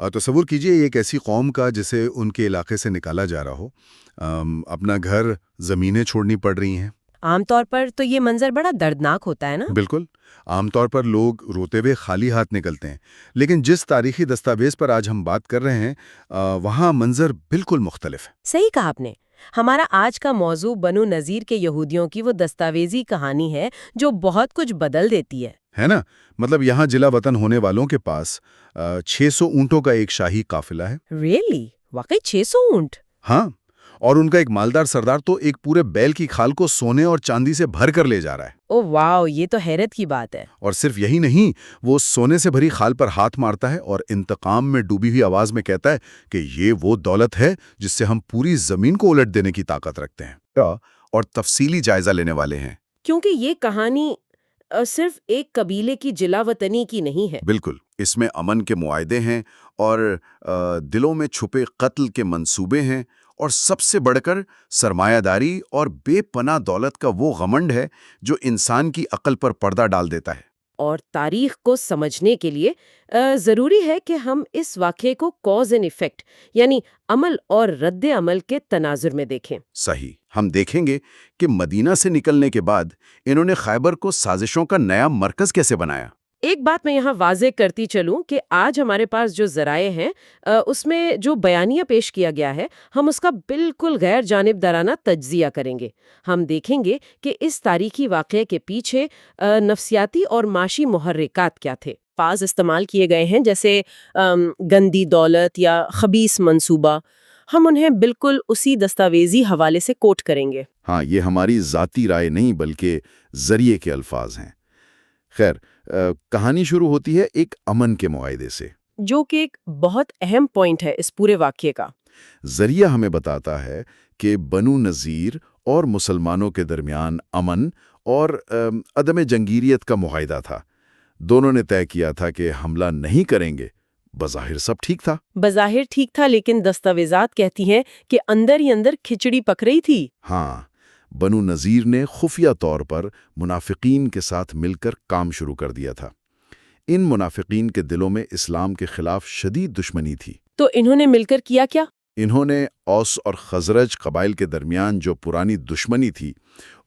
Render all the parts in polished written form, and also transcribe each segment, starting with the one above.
تصور کیجئے ایک ایسی قوم کا جسے ان کے علاقے سے نکالا جا رہا ہو، اپنا گھر، زمینیں چھوڑنی پڑ رہی ہیں۔ عام طور پر تو یہ منظر بڑا دردناک ہوتا ہے نا؟ بالکل، عام طور پر لوگ روتے ہوئے خالی ہاتھ نکلتے ہیں، لیکن جس تاریخی دستاویز پر آج ہم بات کر رہے ہیں وہاں منظر بالکل مختلف ہے۔ صحیح کہا آپ نے۔ ہمارا آج کا موضوع بنو نذیر کے یہودیوں کی وہ دستاویزی کہانی ہے جو بہت کچھ بدل دیتی ہے نا؟ مطلب یہاں جلا وطن ہونے والوں کے پاس 600 اونٹوں کا ایک شاہی قافلہ ہے۔ ریئلی؟ واقعی 600 اونٹ؟ ہاں، اور ان کا ایک مالدار سردار تو ایک پورے بیل کی کھال کو سونے اور چاندی سے بھر کر لے جا رہا ہے۔ او واو، یہ تو حیرت کی بات ہے۔ اور صرف یہی نہیں، وہ سونے سے بھری خال پر ہاتھ مارتا ہے اور انتقام میں ڈوبی ہوئی آواز میں کہتا ہے کہ یہ وہ دولت ہے جس سے ہم پوری زمین کو الٹ دینے کی طاقت رکھتے ہیں، اور تفصیلی جائزہ لینے والے ہیں۔ کیونکہ یہ کہانی صرف ایک قبیلے کی جلا وطنی کی نہیں ہے۔ بالکل، اس میں امن کے معاہدے ہیں اور دلوں میں چھپے قتل کے منصوبے ہیں، اور سب سے بڑھ کر سرمایہ داری اور بے پناہ دولت کا وہ غمنڈ ہے جو انسان کی عقل پر پردہ ڈال دیتا ہے۔ اور تاریخ کو سمجھنے کے لیے ضروری ہے کہ ہم اس واقعے کو کاز اینڈ ایفیکٹ، یعنی عمل اور رد عمل کے تناظر میں دیکھیں۔ صحیح، ہم دیکھیں گے کہ مدینہ سے نکلنے کے بعد انہوں نے خیبر کو سازشوں کا نیا مرکز کیسے بنایا۔ ایک بات میں یہاں واضح کرتی چلوں کہ آج ہمارے پاس جو ذرائع ہیں اس میں جو بیانیہ پیش کیا گیا ہے، ہم اس کا بالکل غیر جانبدارانہ تجزیہ کریں گے۔ ہم دیکھیں گے کہ اس تاریخی واقعے کے پیچھے نفسیاتی اور معاشی محرکات کیا تھے۔ الفاظ استعمال کیے گئے ہیں جیسے گندی دولت یا خبیث منصوبہ، ہم انہیں بالکل اسی دستاویزی حوالے سے کوٹ کریں گے۔ ہاں، یہ ہماری ذاتی رائے نہیں بلکہ ذریعے کے الفاظ ہیں۔ خیر، کہانی شروع ہوتی ہے ایک امن کے معاہدے سے، جو کہ ایک بہت اہم پوائنٹ ہے اس پورے واقعے کا۔ ذریعہ ہمیں بتاتا ہے کہ بنو نذیر اور مسلمانوں کے درمیان امن اور عدم جنگیریت کا معاہدہ تھا۔ دونوں نے طے کیا تھا کہ حملہ نہیں کریں گے۔ بظاہر سب ٹھیک تھا، لیکن دستاویزات کہتی ہیں کہ اندر ہی اندر کھچڑی پک رہی تھی۔ ہاں، بنو نذیر نے خفیہ طور پر منافقین کے ساتھ مل کر کام شروع کر دیا تھا۔ ان منافقین کے دلوں میں اسلام کے خلاف شدید دشمنی تھی۔ تو انہوں نے مل کر کیا کیا؟ انہوں نے اوس اور خزرج قبائل کے درمیان جو پرانی دشمنی تھی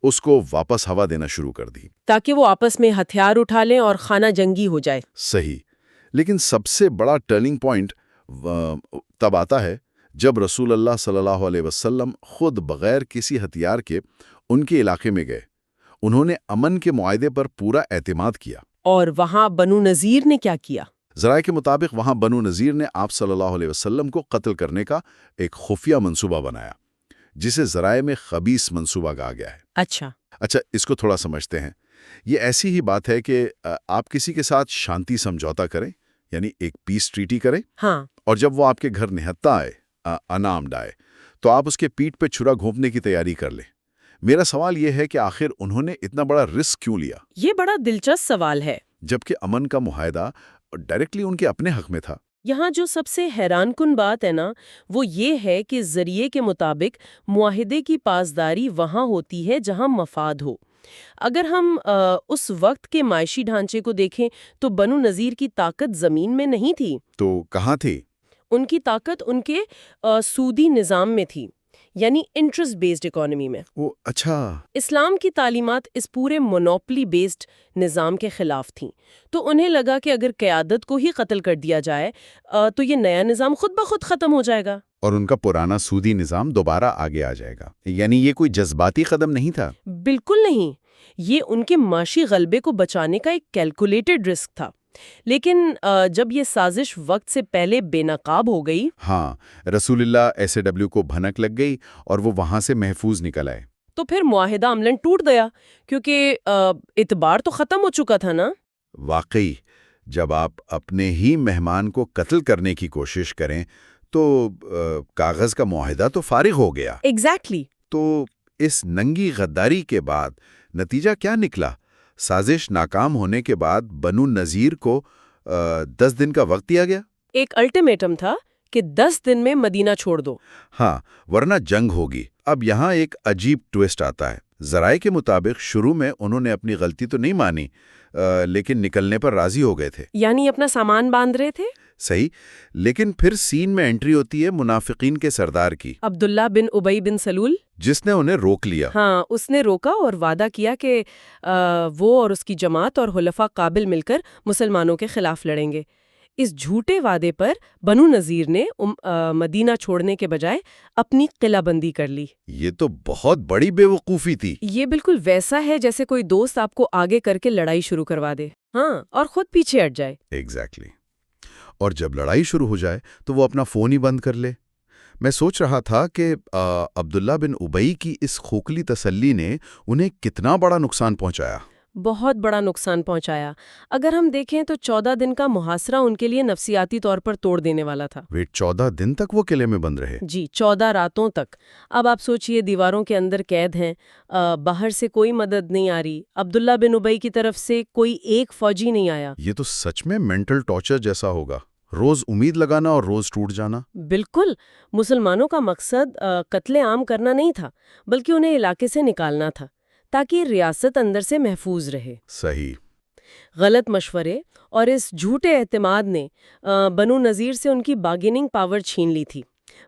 اس کو واپس ہوا دینا شروع کر دی، تاکہ وہ آپس میں ہتھیار اٹھا لیں اور خانہ جنگی ہو جائے۔ صحیح، لیکن سب سے بڑا ٹرننگ پوائنٹ تب آتا ہے جب رسول اللہ صلی اللہ علیہ وسلم خود بغیر کسی ہتھیار کے ان کے علاقے میں گئے۔ انہوں نے امن کے معاہدے پر پورا اعتماد کیا۔ اور وہاں بنو نذیر نے کیا کیا؟ ذرائع کے مطابق وہاں بنو نذیر نے آپ صلی اللہ علیہ وسلم کو قتل کرنے کا ایک خفیہ منصوبہ بنایا، جسے ذرائع میں خبیث منصوبہ کہا گیا ہے۔ اچھا، اس کو تھوڑا سمجھتے ہیں۔ یہ ایسی ہی بات ہے کہ آپ کسی کے ساتھ شانتی سمجھوتا کریں، یعنی ایک پیس ٹریٹی کریں، ہاں، اور جب وہ آپ کے گھر نہتا آئے، انارمڈ آئے، تو آپ اس کے پیٹھ پہ چھرا گھونپنے کی تیاری کر لیں۔ میرا سوال یہ ہے کہ آخر انہوں نے اتنا بڑا رسک کیوں لیا؟ یہ بڑا دلچسپ سوال ہے۔ جبکہ امن کا معاہدہ ڈائریکٹلی ان کے اپنے حق میں تھا۔ یہاں جو سب سے حیران کن بات ہے نا، وہ یہ ہے کہ ذریعے کے مطابق معاہدے کی پاسداری وہاں ہوتی ہے جہاں مفاد ہو۔ اگر ہم اس وقت کے معاشی ڈھانچے کو دیکھیں تو بنو نذیر کی طاقت زمین میں نہیں تھی۔ تو کہاں تھی؟ ان کی طاقت ان کے سودی نظام میں تھی، یعنی انٹرسٹ بیسڈ اکانومی میں۔ اچھا، اسلام کی تعلیمات اس پورے مونوپلی بیسڈ نظام کے خلاف تھیں، تو انہیں لگا کہ اگر قیادت کو ہی قتل کر دیا جائے تو یہ نیا نظام خود بخود ختم ہو جائے گا، اور ان کا پرانا سودی نظام دوبارہ آگے آ جائے گا۔ یعنی یہ کوئی جذباتی قدم نہیں تھا؟ بالکل نہیں، یہ ان کے معاشی غلبے کو بچانے کا ایک کیلکولیٹڈ رسک تھا۔ لیکن جب یہ سازش وقت سے پہلے بے نقاب ہو گئی، ہاں، رسول اللہ SAW کو بھنک لگ گئی اور وہ وہاں سے محفوظ نکل آئے، تو پھر معاہدہ عملاً ٹوٹ گیا، کیونکہ اعتبار تو ختم ہو چکا تھا نا۔ واقعی، جب آپ اپنے ہی مہمان کو قتل کرنے کی کوشش کریں تو کاغذ کا معاہدہ تو فارغ ہو گیا۔ ایگزیکٹلی۔ تو اس ننگی غداری کے بعد نتیجہ کیا نکلا؟ سازش ناکام ہونے کے بعد بنو نذیر کو 10 دن کا وقت دیا گیا۔ ایک الٹیمیٹم تھا کہ 10 دن میں مدینہ چھوڑ دو۔ ہاں، ورنہ جنگ ہوگی۔ اب یہاں ایک عجیب ٹویسٹ آتا ہے۔ ذرائع کے مطابق شروع میں انہوں نے اپنی غلطی تو نہیں مانی، لیکن نکلنے پر راضی ہو گئے تھے۔ یعنی اپنا سامان باندھ رہے تھے؟ صحیح، لیکن پھر سین میں انٹری ہوتی ہے منافقین کے سردار کی، عبداللہ بن ابی بن سلول. جس نے انہیں روک لیا۔ ہاں، اس نے روکا اور وعدہ کیا کہ وہ اور اس کی جماعت اور حلفاء قابل مل کر مسلمانوں کے خلاف لڑیں گے. اس جھوٹے وعدے پر بنو نذیر نے مدینہ چھوڑنے کے بجائے اپنی قلعہ بندی کر لی. یہ تو بہت بڑی بے وقوفی تھی۔ یہ بالکل ویسا ہے جیسے کوئی دوست آپ کو آگے کر کے لڑائی شروع کروا دے، ہاں، اور خود پیچھے ہٹ جائے. ایگزیکٹلی۔ اور جب لڑائی شروع ہو جائے تو وہ اپنا فون ہی بند کر لے۔ میں سوچ رہا تھا کہ عبداللہ بن ابی کی اس کھوکھلی تسلی نے انہیں کتنا بڑا نقصان پہنچایا۔ بہت بڑا نقصان پہنچایا۔ اگر ہم دیکھیں تو 14 دن کا محاصرہ ان کے لیے نفسیاتی طور پر توڑ دینے والا تھا۔ ویٹ، 14 دن تک وہ قلعے میں بند رہے؟ جی، 14 راتوں تک۔ اب آپ سوچئے، دیواروں کے اندر قید ہیں، باہر سے کوئی مدد نہیں آ رہی، عبداللہ بن ابی کی طرف سے کوئی ایک فوجی نہیں آیا۔ یہ تو سچ میں مینٹل ٹارچر جیسا ہوگا، روز امید لگانا اور روز ٹوٹ جانا۔ بالکل۔ مسلمانوں کا مقصد قتل عام کرنا نہیں تھا، بلکہ انہیں علاقے سے نکالنا تھا تاکہ ریاست اندر سے محفوظ رہے۔ صحیح۔ غلط مشورے اور اس جھوٹے اعتماد نے بنو نذیر سے ان کی بارگیننگ پاور چھین لی تھی،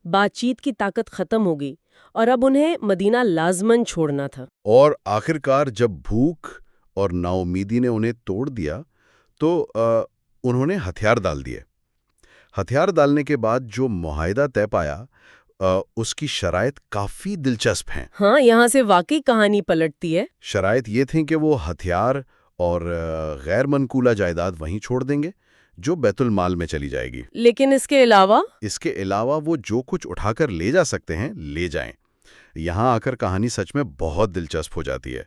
بات چیت کی طاقت ختم ہو گئی، اور اب انہیں مدینہ لازماً چھوڑنا تھا۔ اور آخرکار جب بھوک اور نا امیدی نے انہیں توڑ دیا تو انہوں نے ہتھیار ڈال دیے۔ ہتھیار ڈالنے کے بعد جو معاہدہ طے پایا اس کی شرائط کافی دلچسپ ہیں۔ ہاں، یہاں سے واقعی کہانی پلٹتی ہے۔ شرائط یہ تھیں کہ وہ ہتھیار اور غیر منقولہ جائیداد وہیں چھوڑ دیں گے جو بیت المال میں چلی جائے گی، لیکن اس کے علاوہ وہ جو کچھ اٹھا کر لے جا سکتے ہیں لے جائیں۔ یہاں آ کر کہانی سچ میں بہت دلچسپ ہو جاتی ہے۔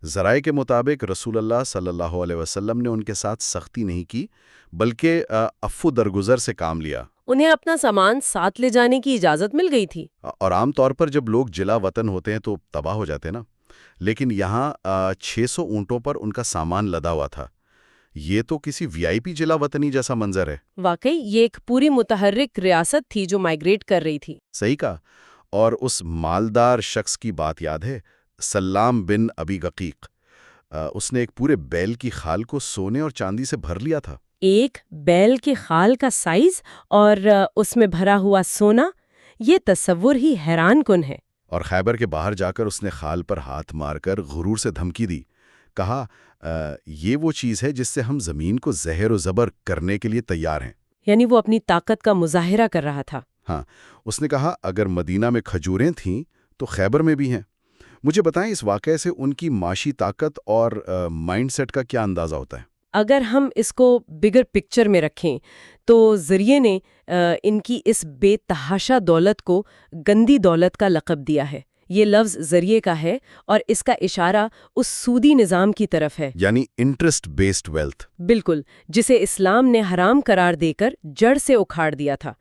ذرائع کے مطابق رسول اللہ صلی اللہ علیہ وسلم نے ان کے ساتھ سختی نہیں کی، بلکہ عفو درگزر سے کام لیا۔ انہیں اپنا سامان ساتھ لے جانے کی اجازت مل گئی تھی۔ اور عام طور پر جب لوگ جلا وطن ہوتے ہیں تو تباہ ہو جاتے ہیں نا، لیکن یہاں 600 اونٹوں پر ان کا سامان لدا ہوا تھا۔ یہ تو کسی VIP جلا وطنی جیسا منظر ہے۔ واقعی یہ ایک پوری متحرک ریاست تھی جو مائیگریٹ کر رہی تھی۔ صحیح کہا۔ اور اس مالدار شخص کی بات یاد ہے، سلام بن ابی غقیق۔ اس نے ایک پورے بیل کی خال کو سونے اور چاندی سے بھر لیا تھا۔ ایک بیل کی خال کا سائز اور اس میں بھرا ہوا سونا، یہ تصور ہی حیران کن ہے۔ اور خیبر کے باہر جا کر اس نے خال پر ہاتھ مار کر غرور سے دھمکی دی، کہا یہ وہ چیز ہے جس سے ہم زمین کو زہر و زبر کرنے کے لیے تیار ہیں۔ یعنی وہ اپنی طاقت کا مظاہرہ کر رہا تھا۔ ہاں، اس نے کہا اگر مدینہ میں کھجوریں تھیں تو خیبر میں بھی ہیں۔ مجھے بتائیں اس واقعے سے ان کی معاشی طاقت اور مائنڈ سیٹ کا کیا اندازہ ہوتا ہے؟ اگر ہم اس کو بگر پکچر میں رکھیں تو ذریعے نے ان کی اس بے تحاشا دولت کو گندی دولت کا لقب دیا ہے۔ یہ لفظ ذریعے کا ہے اور اس کا اشارہ اس سودی نظام کی طرف ہے، یعنی انٹرسٹ بیسڈ ویلتھ۔ بالکل، جسے اسلام نے حرام قرار دے کر جڑ سے اکھاڑ دیا تھا۔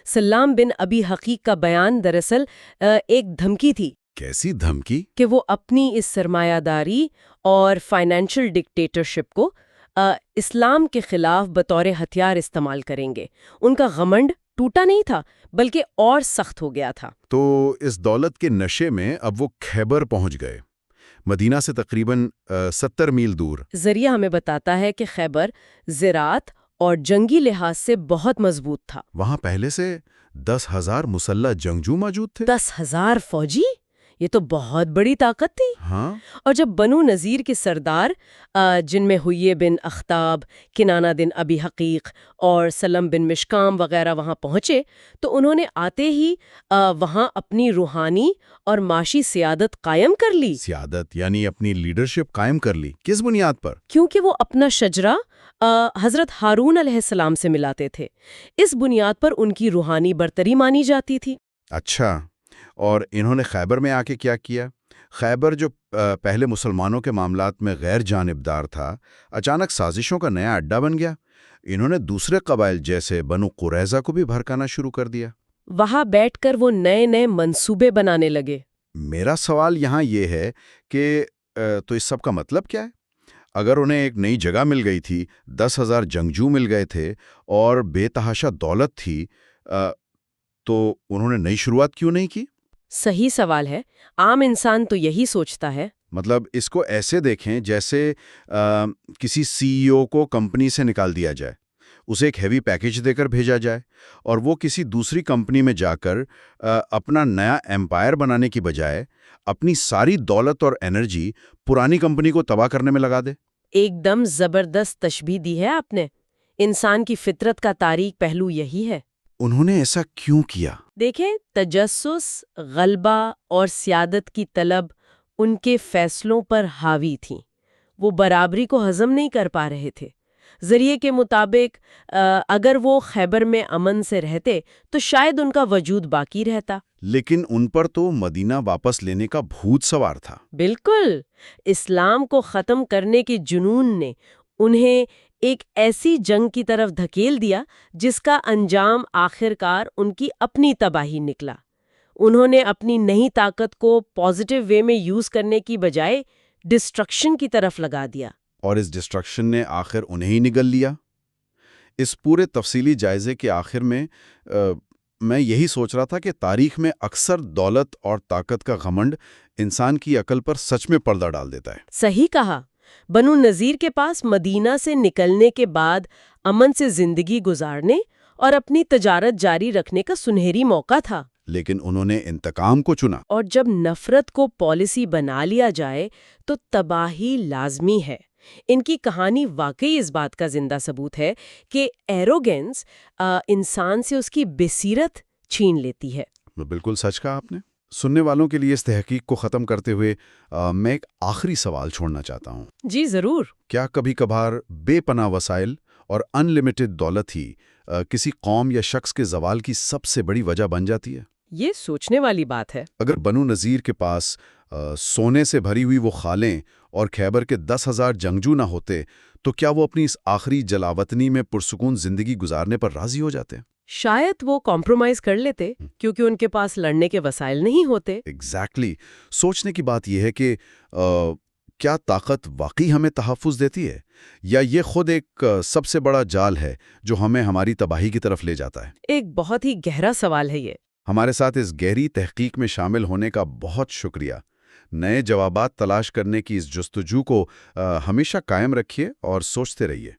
سلام بن ابی حقیق کا بیان دراصل ایک دھمکی تھی۔ کیسی دھمکی؟ کہ وہ اپنی اس سرمایہ داری اور فائنینشل ڈکٹیٹرشپ کو اسلام کے خلاف بطور ہتھیار استعمال کریں گے۔ ان کا غمنڈ ٹوٹا نہیں تھا بلکہ اور سخت ہو گیا تھا۔ تو اس دولت کے نشے میں اب وہ خیبر پہنچ گئے، مدینہ سے تقریباً 70 میل دور۔ ذریعہ ہمیں بتاتا ہے کہ خیبر زراعت اور جنگی لحاظ سے بہت مضبوط تھا۔ وہاں پہلے سے 10,000 مسلح جنگجو موجود تھے۔ 10,000 فوجی؟ یہ تو بہت بڑی طاقت تھی۔ ہاں۔ اور جب بنو نذیر کے سردار جن میں حیے بن اخطاب، کنانہ بن ابی حقیق اور سلم بن مشکام وغیرہ وہاں پہنچے تو انہوں نے آتے ہی وہاں اپنی روحانی اور معاشی سیادت قائم کر لی۔ سیادت یعنی اپنی لیڈرشپ قائم کر لی، کس بنیاد پر؟ کیونکہ وہ اپنا شجرہ حضرت ہارون علیہ السلام سے ملاتے تھے، اس بنیاد پر ان کی روحانی برتری مانی جاتی تھی۔ اچھا، اور انہوں نے خیبر میں آ کے کیا کیا؟ خیبر جو پہلے مسلمانوں کے معاملات میں غیر جانبدار تھا، اچانک سازشوں کا نیا اڈا بن گیا۔ انہوں نے دوسرے قبائل جیسے بنو قریظہ کو بھی بھڑکانا شروع کر دیا۔ وہاں بیٹھ کر وہ نئے نئے منصوبے بنانے لگے۔ میرا سوال یہاں یہ ہے کہ تو اس سب کا مطلب کیا ہے؟ اگر انہیں ایک نئی جگہ مل گئی تھی، 10,000 جنگجو مل گئے تھے اور بے تحاشا دولت تھی، تو انہوں نے نئی شروعات کیوں نہیں کی؟ صحیح سوال ہے۔ عام انسان تو یہی سوچتا ہے۔ مطلب اس کو ایسے دیکھیں جیسے کسی CEO کو کمپنی سے نکال دیا جائے، اسے ایک ہیوی پیکیج دے کر بھیجا جائے اور وہ کسی دوسری کمپنی میں جا کر اپنا نیا ایمپائر بنانے کی بجائے اپنی ساری دولت اور انرجی پرانی کمپنی کو تباہ کرنے میں لگا دے؟ ایک دم زبردست تشبیہ دی ہے آپ نے۔ انسان کی فطرت کا تاریک پہلو یہی ہے۔ انہوں نے ایسا کیوں کیا؟ دیکھیں، تجسس، غلبہ اور سیادت کی طلب ان کے فیصلوں پر حاوی تھیں۔ وہ برابری کو ہضم نہیں کر پا رہے تھے۔ ذریعے کے مطابق اگر وہ خیبر میں امن سے رہتے تو شاید ان کا وجود باقی رہتا۔ لیکن ان پر تو مدینہ واپس لینے کا بھوت سوار تھا۔ بالکل، اسلام کو ختم کرنے کے جنون نے انہیں ایک ایسی جنگ کی طرف دھکیل دیا جس کا انجام آخرکار ان کی اپنی تباہی نکلا۔ انہوں نے اپنی نئی طاقت کو پازیٹیو وے میں یوز کرنے کی بجائے ڈسٹرکشن کی طرف لگا دیا۔ اور اس ڈسٹرکشن نے آخر انہیں ہی نگل لیا۔ اس پورے تفصیلی جائزے کے آخر میں میں یہی سوچ رہا تھا کہ تاریخ میں اکثر دولت اور طاقت کا گھمنڈ انسان کی عقل پر سچ میں پردہ ڈال دیتا ہے۔ صحیح کہا۔ بنو نذیر کے پاس مدینہ سے نکلنے کے بعد امن سے زندگی گزارنے اور اپنی تجارت جاری رکھنے کا سنہری موقع تھا، لیکن انہوں نے انتقام کو چنا۔ اور جب نفرت کو پالیسی بنا لیا جائے تو تباہی لازمی ہے۔ ان کی کہانی واقعی اس بات کا زندہ ثبوت ہے کہ ایروگینس انسان سے اس کی بصیرت چھین لیتی ہے۔ بالکل سچ کہا آپ نے۔ سننے والوں کے لیے اس تحقیق کو ختم کرتے ہوئے میں ایک آخری سوال چھوڑنا چاہتا ہوں۔ جی ضرور۔ کیا کبھی کبھار بے پناہ وسائل اور ان لمیٹڈ دولت ہی کسی قوم یا شخص کے زوال کی سب سے بڑی وجہ بن جاتی ہے؟ یہ سوچنے والی بات ہے۔ اگر بنو نذیر کے پاس سونے سے بھری ہوئی وہ خالیں اور خیبر کے 10,000 جنگجو نہ ہوتے تو کیا وہ اپنی اس آخری جلاوطنی میں پرسکون زندگی گزارنے پر راضی ہو جاتے؟ شاید وہ کمپرومائز کر لیتے کیونکہ ان کے پاس لڑنے کے وسائل نہیں ہوتے۔ ایگزیکٹلی۔ سوچنے کی بات یہ ہے کہ کیا طاقت واقعی ہمیں تحفظ دیتی ہے یا یہ خود ایک سب سے بڑا جال ہے جو ہمیں ہماری تباہی کی طرف لے جاتا ہے؟ ایک بہت ہی گہرا سوال ہے یہ۔ ہمارے ساتھ اس گہری تحقیق میں شامل ہونے کا بہت شکریہ۔ نئے جوابات تلاش کرنے کی اس جستجو کو ہمیشہ قائم رکھیے اور سوچتے رہیے۔